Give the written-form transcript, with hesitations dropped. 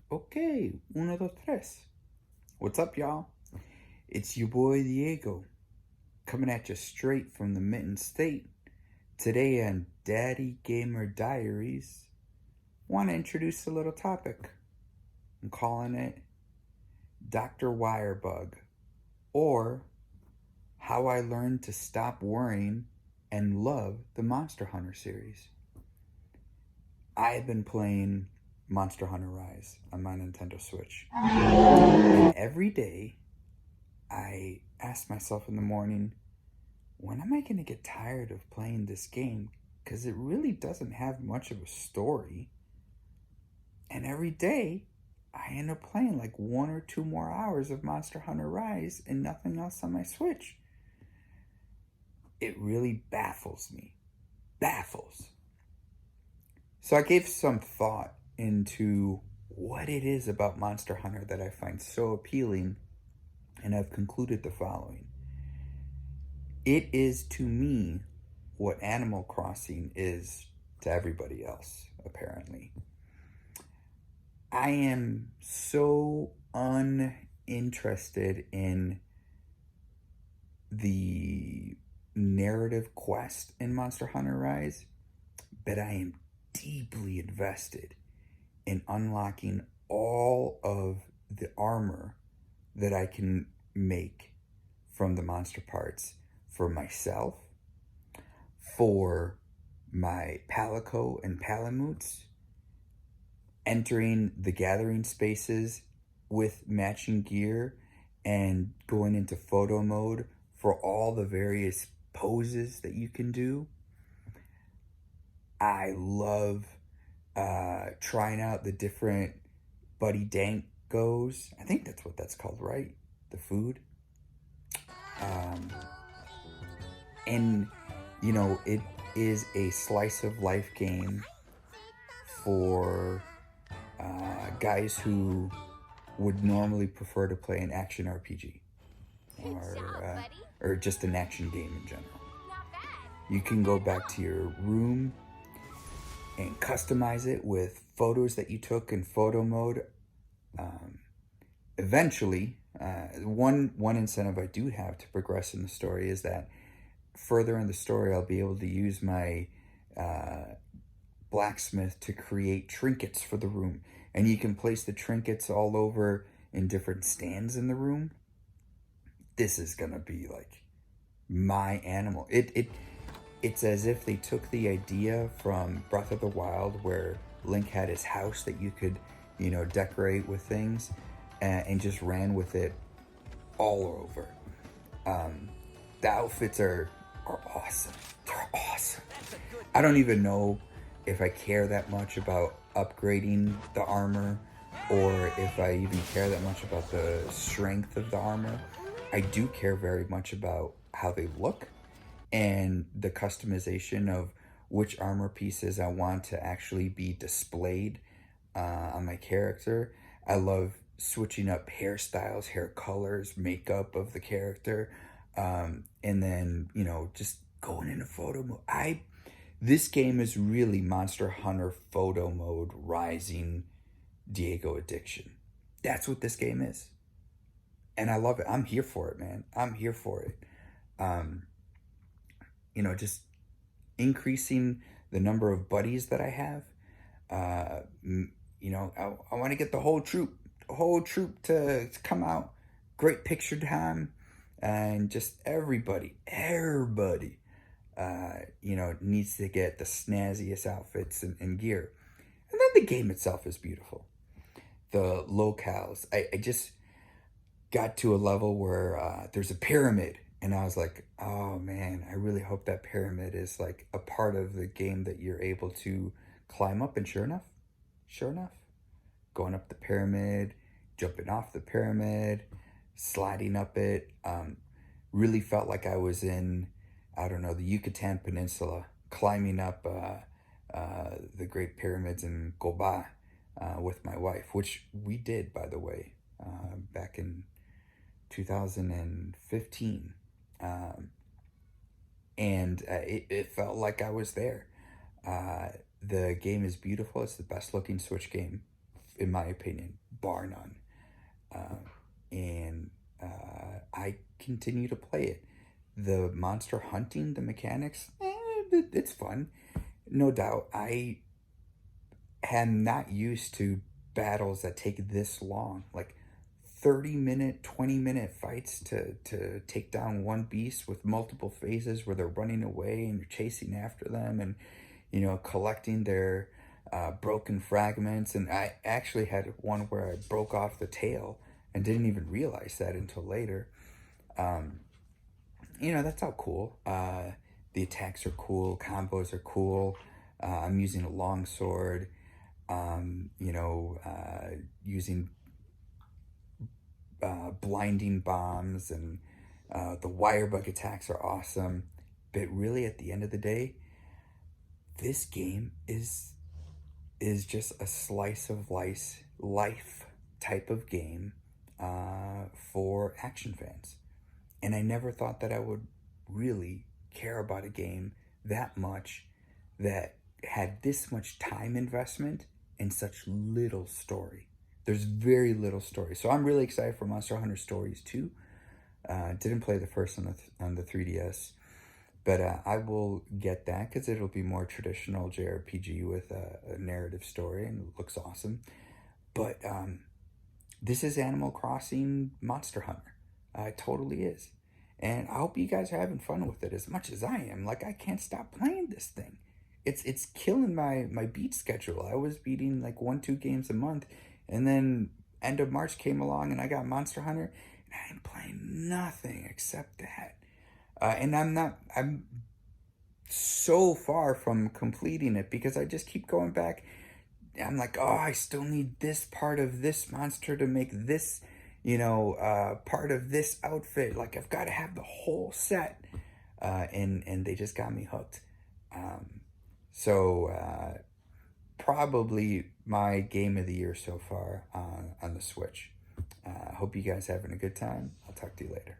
Okay, uno, dos, tres. What's up, y'all? It's your boy Diego, coming at you straight from the Mitten State. Today on Daddy Gamer Diaries, want to introduce a little topic. I'm calling it Dr. Wirebug, or How I Learned to Stop Worrying and Love the Monster Hunter series. I have been playing Monster Hunter Rise on my Nintendo Switch. And every day, I ask myself in the morning, when am I going to get tired of playing this game? Because it really doesn't have much of a story. And every day, I end up playing like 1 or 2 more hours of Monster Hunter Rise and nothing else on my Switch. It really baffles me. Baffles. So I gave some thought into what it is about Monster Hunter that I find so appealing, and I've concluded the following. It is to me what Animal Crossing is to everybody else, apparently. I am so uninterested in the narrative quest in Monster Hunter Rise, but I am deeply invested in unlocking all of the armor that I can make from the monster parts for myself, for my Palico and Palamutes, entering the gathering spaces with matching gear and going into photo mode for all the various poses that you can do. I love trying out the different Buddy Dank goes. I think that's what that's called, right? The food. And, you know, it is a slice of life game for guys who would normally prefer to play an action RPG or just an action game in general. You can go back to your room and customize it with photos that you took in photo mode. Eventually, one incentive I do have to progress in the story is that further in the story, I'll be able to use my blacksmith to create trinkets for the room. And you can place the trinkets all over in different stands in the room. This is going to be like my animal. It's as if they took the idea from Breath of the Wild where Link had his house that you could, decorate with things and just ran with it all over. The outfits are awesome. They're awesome. I don't even know if I care that much about upgrading the armor or if I even care that much about the strength of the armor. I do care very much about how they look and the customization of which armor pieces I want to actually be displayed on my character. I love switching up hairstyles, hair colors, makeup of the character, and then, just going into photo mode. This game is really Monster Hunter photo mode rising Diego addiction. That's what this game is. And I love it. I'm here for it, man. I'm here for it. Just increasing the number of buddies that I have. I want to get the whole troop to come out. Great picture time. And just everybody needs to get the snazziest outfits and gear. And then the game itself is beautiful. The locales. I just got to a level where there's a pyramid. And I was like, oh man, I really hope that pyramid is like a part of the game that you're able to climb up. And sure enough, going up the pyramid, jumping off the pyramid, sliding up it, really felt like I was in, the Yucatan Peninsula, climbing up the Great Pyramids in Goba with my wife, which we did, by the way, back in 2015. And it felt like I was there. The game is beautiful. It's the best looking Switch game in my opinion, bar none. And I continue to play it. The monster hunting, the mechanics, it's fun. No doubt. I am not used to battles that take this long. Like 30-minute, 20-minute fights to take down one beast with multiple phases where they're running away and you're chasing after them and, collecting their broken fragments. And I actually had one where I broke off the tail and didn't even realize that until later. That's all cool. The attacks are cool, combos are cool. I'm using a long sword, using blinding bombs, and the wire bug attacks are awesome. But really, at the end of the day, this game is just a slice of life type of game for action fans. And I never thought that I would really care about a game that much that had this much time investment and such little story. There's very little story. So I'm really excited for Monster Hunter Stories 2. Didn't play the first on the 3DS, but I will get that because it'll be more traditional JRPG with a narrative story, and it looks awesome. But this is Animal Crossing Monster Hunter. It totally is. And I hope you guys are having fun with it as much as I am. Like, I can't stop playing this thing. It's killing my beat schedule. I was beating like 1-2 games a month, and then end of March came along and I got Monster Hunter, and I ain't playing nothing except that. And I'm so far from completing it because I just keep going back. I'm like, oh, I still need this part of this monster to make this, part of this outfit. Like, I've got to have the whole set. And they just got me hooked. So probably my game of the year so far on the Switch. Hope you guys having a good time. I'll talk to you later.